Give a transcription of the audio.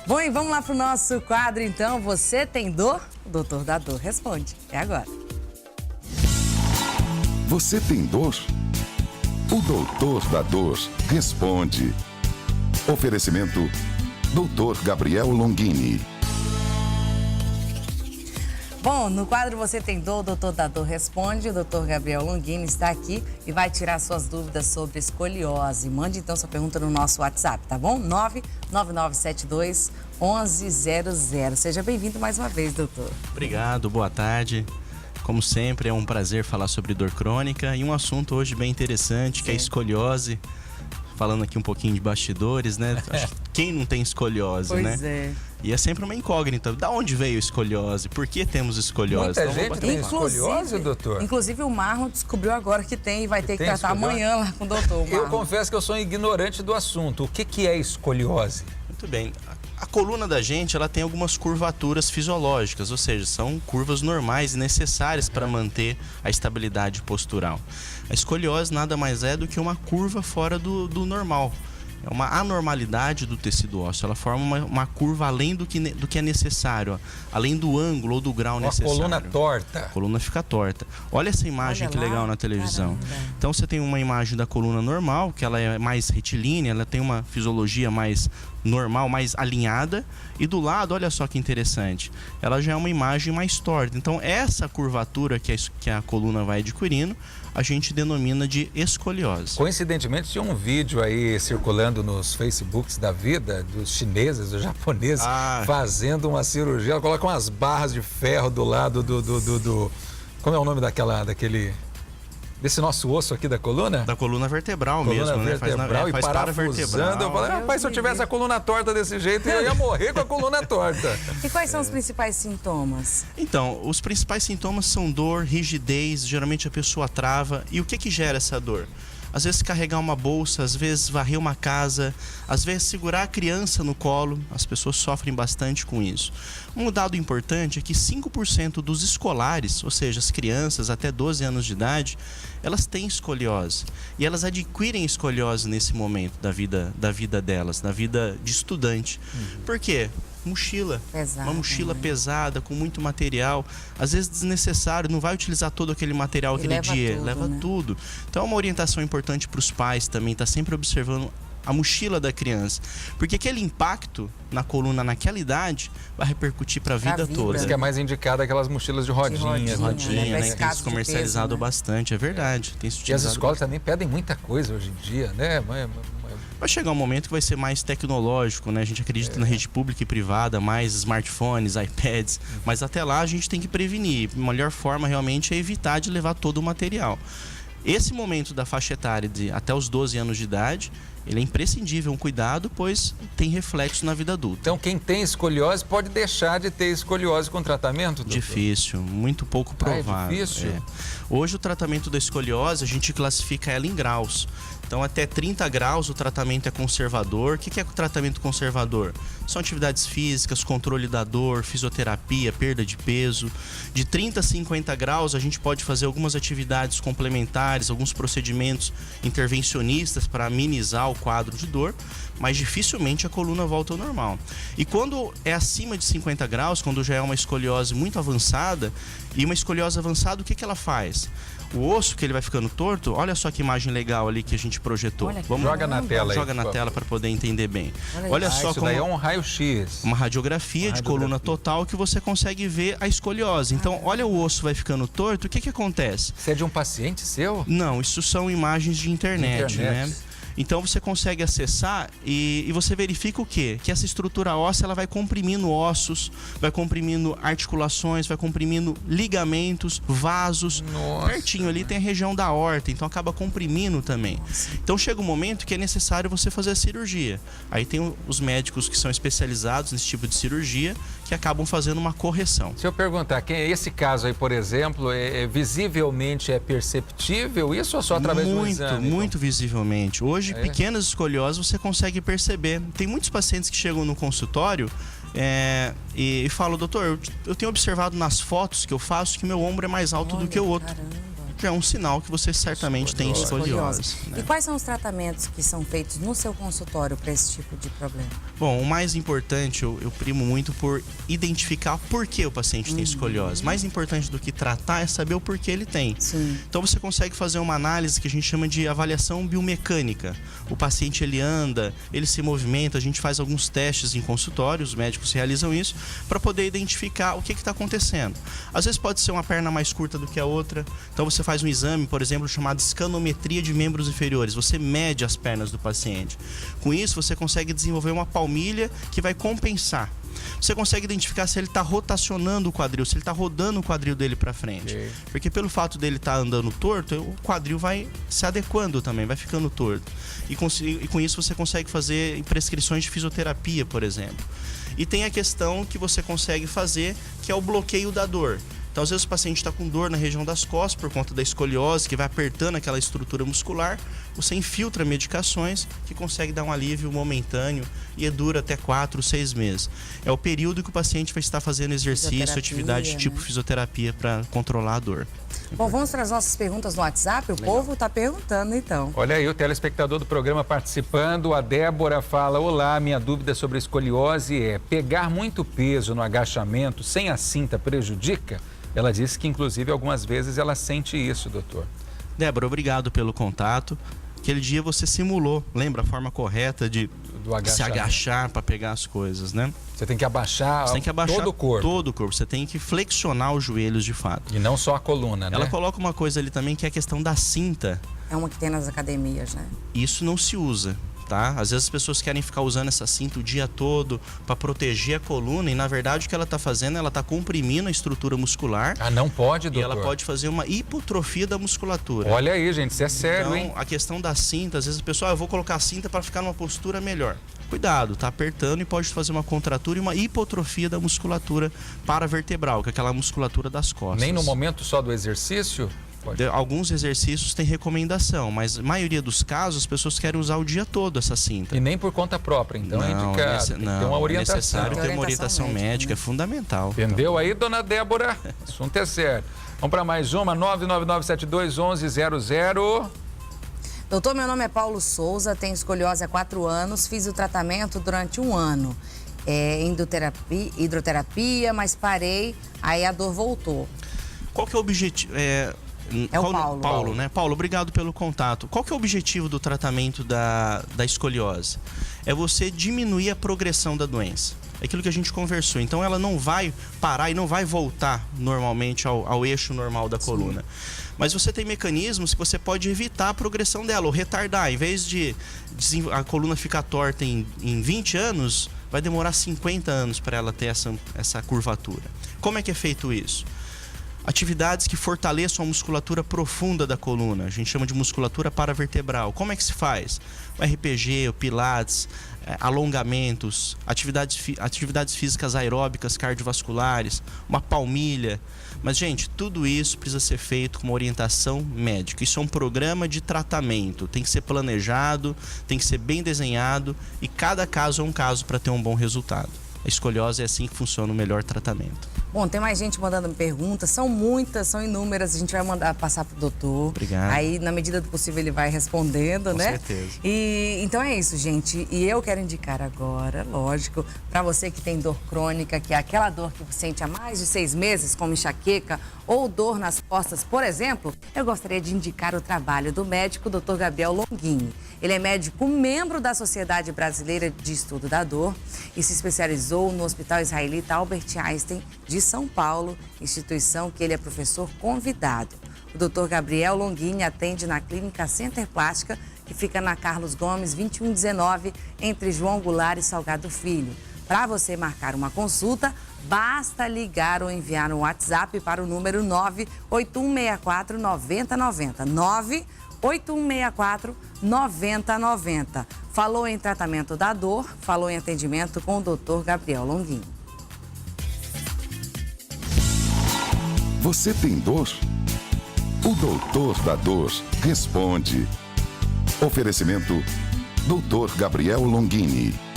Bom, e vamos lá pro nosso quadro, então. Você tem dor? O doutor da dor responde. É agora. Você tem dor? O doutor da dor responde. Oferecimento: Dr. Gabriel Longini. Bom, no quadro Você Tem Dor, o doutor da dor responde. O doutor Gabriel Longini está aqui e vai tirar suas dúvidas sobre escoliose. Mande então sua pergunta no nosso WhatsApp, tá bom? 99972-1100. Seja bem-vindo mais uma vez, doutor. Obrigado, boa tarde. Como sempre, é um prazer falar sobre dor crônica e um assunto hoje bem interessante, que é a escoliose. Falando aqui um pouquinho de bastidores, né? Acho que quem não tem escoliose, né? Pois é. E é sempre uma incógnita. Da onde veio a escoliose? Por que temos escoliose? Muita gente tem escoliose, doutor? Inclusive o Marlon descobriu agora que tem e vai ter que tratar amanhã lá com o doutor Marlon. Eu confesso que eu sou ignorante do assunto. O que é escoliose? Muito bem. A coluna da gente, ela tem algumas curvaturas fisiológicas, ou seja, são curvas normais e necessárias para manter a estabilidade postural. A escoliose nada mais é do que uma curva fora do normal. É uma anormalidade do tecido ósseo. Ela forma uma curva além do que é necessário, ó, além do ângulo ou do grau necessário. Uma coluna torta. A coluna fica torta. Olha essa imagem, que legal na televisão. Caramba. Então você tem uma imagem da coluna normal, que ela é mais retilínea, ela tem uma fisiologia mais normal, mais alinhada. E do lado, olha só que interessante, ela já é uma imagem mais torta. Então essa curvatura que a coluna vai adquirindo, a gente denomina de escoliose. Coincidentemente, tinha um vídeo aí circulando nos Facebooks da vida, dos chineses, dos japoneses, fazendo uma cirurgia. Ela coloca umas barras de ferro do lado do como é o nome desse nosso osso aqui da coluna? Da coluna vertebral Coluna mesmo, vertebral, né? e parafusando. Eu falei, rapaz, se eu tivesse a coluna torta desse jeito, eu ia morrer com a coluna torta. E quais são os principais sintomas? Então, os principais sintomas são dor, rigidez, geralmente a pessoa trava. E o que gera essa dor? Às vezes carregar uma bolsa, às vezes varrer uma casa, às vezes segurar a criança no colo. As pessoas sofrem bastante com isso. Um dado importante é que 5% dos escolares, ou seja, as crianças até 12 anos de idade, elas têm escoliose. E elas adquirem escoliose nesse momento da vida delas, da vida de estudante. Por quê? Mochila, uma mochila pesada, com muito material, às vezes desnecessário, não vai utilizar todo aquele material aquele dia, leva tudo. Então é uma orientação importante para os pais também, tá sempre observando a mochila da criança, porque aquele impacto na coluna naquela idade vai repercutir para a vida toda. Por isso que é mais indicado aquelas mochilas de rodinha, né? Tem se peso, comercializado né? bastante, é verdade. Tem e as escolas também pedem muita coisa hoje em dia, né? Vai chegar um momento que vai ser mais tecnológico, né? A gente acredita na rede pública e privada, mais smartphones, iPads, mas até lá a gente tem que prevenir. A melhor forma realmente é evitar de levar todo o material. Esse momento da faixa etária de até os 12 anos de idade, ele é imprescindível, um cuidado, pois tem reflexo na vida adulta. Então quem tem escoliose pode deixar de ter escoliose com tratamento, doutor? Difícil, muito pouco provável. É difícil? Hoje o tratamento da escoliose, a gente classifica ela em graus. Então, até 30 graus o tratamento é conservador. O que é o tratamento conservador? São atividades físicas, controle da dor, fisioterapia, perda de peso. De 30 a 50 graus, a gente pode fazer algumas atividades complementares, alguns procedimentos intervencionistas para amenizar o quadro de dor, mas dificilmente a coluna volta ao normal. E quando é acima de 50 graus, quando já é uma escoliose muito avançada, e uma escoliose avançada, o que ela faz? O osso, que ele vai ficando torto, olha só que imagem legal ali que a gente projetou. Joga na tela aí. Joga na tela para poder entender bem. Olha só isso como daí é um raio-x. uma radiografia de coluna total que você consegue ver a escoliose. Então, olha, o osso vai ficando torto, o que acontece? Isso é de um paciente seu? Não, isso são imagens de internet. Né? Então você consegue acessar e você verifica o quê? Que essa estrutura óssea ela vai comprimindo ossos, vai comprimindo articulações, vai comprimindo ligamentos, vasos. Nossa. Pertinho ali tem a região da aorta, então acaba comprimindo também. Então chega um momento que é necessário você fazer a cirurgia. Aí tem os médicos que são especializados nesse tipo de cirurgia que acabam fazendo uma correção. Se eu perguntar, esse caso aí, por exemplo, visivelmente é perceptível isso ou só através do exame? Muito visivelmente. Hoje, pequenas escolioses você consegue perceber. Tem muitos pacientes que chegam no consultório e falam, doutor, eu tenho observado nas fotos que eu faço que meu ombro é mais alto do que o outro. Caramba. já é um sinal que você certamente tem escoliose. Né? E quais são os tratamentos que são feitos no seu consultório para esse tipo de problema? Bom, o mais importante, eu primo muito por identificar por que o paciente tem escoliose. Mais importante do que tratar é saber o porquê ele tem. Sim. Então você consegue fazer uma análise que a gente chama de avaliação biomecânica. O paciente ele anda, ele se movimenta, a gente faz alguns testes em consultório, os médicos realizam isso, para poder identificar o que está acontecendo. Às vezes pode ser uma perna mais curta do que a outra, então você faz um exame, por exemplo, chamado escanometria de membros inferiores. Você mede as pernas do paciente. Com isso, você consegue desenvolver uma palmilha que vai compensar. Você consegue identificar se ele está rotacionando o quadril, se ele está rodando o quadril dele para frente. Okay. Porque pelo fato dele estar andando torto, o quadril vai se adequando também, vai ficando torto. E com isso você consegue fazer prescrições de fisioterapia, por exemplo. E tem a questão que você consegue fazer, que é o bloqueio da dor. Então, às vezes o paciente está com dor na região das costas por conta da escoliose, que vai apertando aquela estrutura muscular. Você infiltra medicações que consegue dar um alívio momentâneo e dura até 4, 6 meses. É o período que o paciente vai estar fazendo exercício, atividade tipo fisioterapia para controlar a dor. Bom, vamos para as nossas perguntas no WhatsApp. O povo está perguntando, então. Olha aí, o telespectador do programa participando. A Débora fala: olá, minha dúvida sobre escoliose é: pegar muito peso no agachamento sem a cinta prejudica? Ela disse que, inclusive, algumas vezes ela sente isso, doutor. Débora, obrigado pelo contato. Aquele dia você simulou, lembra a forma correta de se agachar para pegar as coisas, né? Você tem que abaixar, todo o corpo. Todo o corpo. Você tem que flexionar os joelhos de fato. E não só a coluna, né? Ela coloca uma coisa ali também que é a questão da cinta. É uma que tem nas academias, né? Isso não se usa, tá? Às vezes as pessoas querem ficar usando essa cinta o dia todo para proteger a coluna e na verdade o que ela está fazendo, ela está comprimindo a estrutura muscular. Ah, não pode, doutor? E ela pode fazer uma hipotrofia da musculatura. Olha aí, gente, isso é sério, então, hein? A questão da cinta, às vezes o pessoal, eu vou colocar a cinta para ficar numa postura melhor. Cuidado, tá apertando e pode fazer uma contratura e uma hipotrofia da musculatura paravertebral, que é aquela musculatura das costas. Nem no momento só do exercício? Alguns exercícios têm recomendação, mas na maioria dos casos as pessoas querem usar o dia todo essa cinta. E nem por conta própria, então é indicado. Tem que ter uma orientação. É necessário ter uma orientação médica, é fundamental. Entendeu aí, dona Débora? O assunto é sério. Vamos para mais uma, 999721100. Doutor, meu nome é Paulo Souza, tenho escoliose há 4 anos, fiz o tratamento durante 1 ano. Hidroterapia, mas parei, aí a dor voltou. Qual que é o objetivo? O Paulo, né? Paulo, obrigado pelo contato. Qual que é o objetivo do tratamento da escoliose? É você diminuir a progressão da doença. É aquilo que a gente conversou. Então ela não vai parar e não vai voltar normalmente ao eixo normal da coluna. Mas você tem mecanismos que você pode evitar a progressão dela, ou retardar. Em vez de a coluna ficar torta em 20 anos, vai demorar 50 anos para ela ter essa curvatura. Como é que é feito isso? Atividades que fortaleçam a musculatura profunda da coluna. A gente chama de musculatura paravertebral. Como é que se faz? O RPG, o pilates, alongamentos, atividades físicas aeróbicas, cardiovasculares, uma palmilha. Mas, gente, tudo isso precisa ser feito com uma orientação médica. Isso é um programa de tratamento. Tem que ser planejado, tem que ser bem desenhado e cada caso é um caso para ter um bom resultado. A escoliose é assim que funciona o melhor tratamento. Bom, tem mais gente mandando perguntas, são muitas, são inúmeras, a gente vai mandar passar pro doutor. Obrigado. Aí, na medida do possível, ele vai respondendo, né? Com certeza. E então é isso, gente. E eu quero indicar agora, lógico, para você que tem dor crônica, que é aquela dor que você sente há mais de 6 meses, como enxaqueca ou dor nas costas, por exemplo, eu gostaria de indicar o trabalho do médico Dr. Gabriel Longini. Ele é médico membro da Sociedade Brasileira de Estudo da Dor e se especializou no Hospital Israelita Albert Einstein de São Paulo, instituição que ele é professor convidado. O Dr. Gabriel Longini atende na Clínica Center Plástica, que fica na Carlos Gomes, 2119, entre João Goulart e Salgado Filho. Para você marcar uma consulta, basta ligar ou enviar um WhatsApp para o número 98164-9090. 98164-9090. Falou em tratamento da dor, falou em atendimento com o Dr. Gabriel Longini. Você tem dor? O doutor da dor responde. Oferecimento: Dr. Gabriel Longini.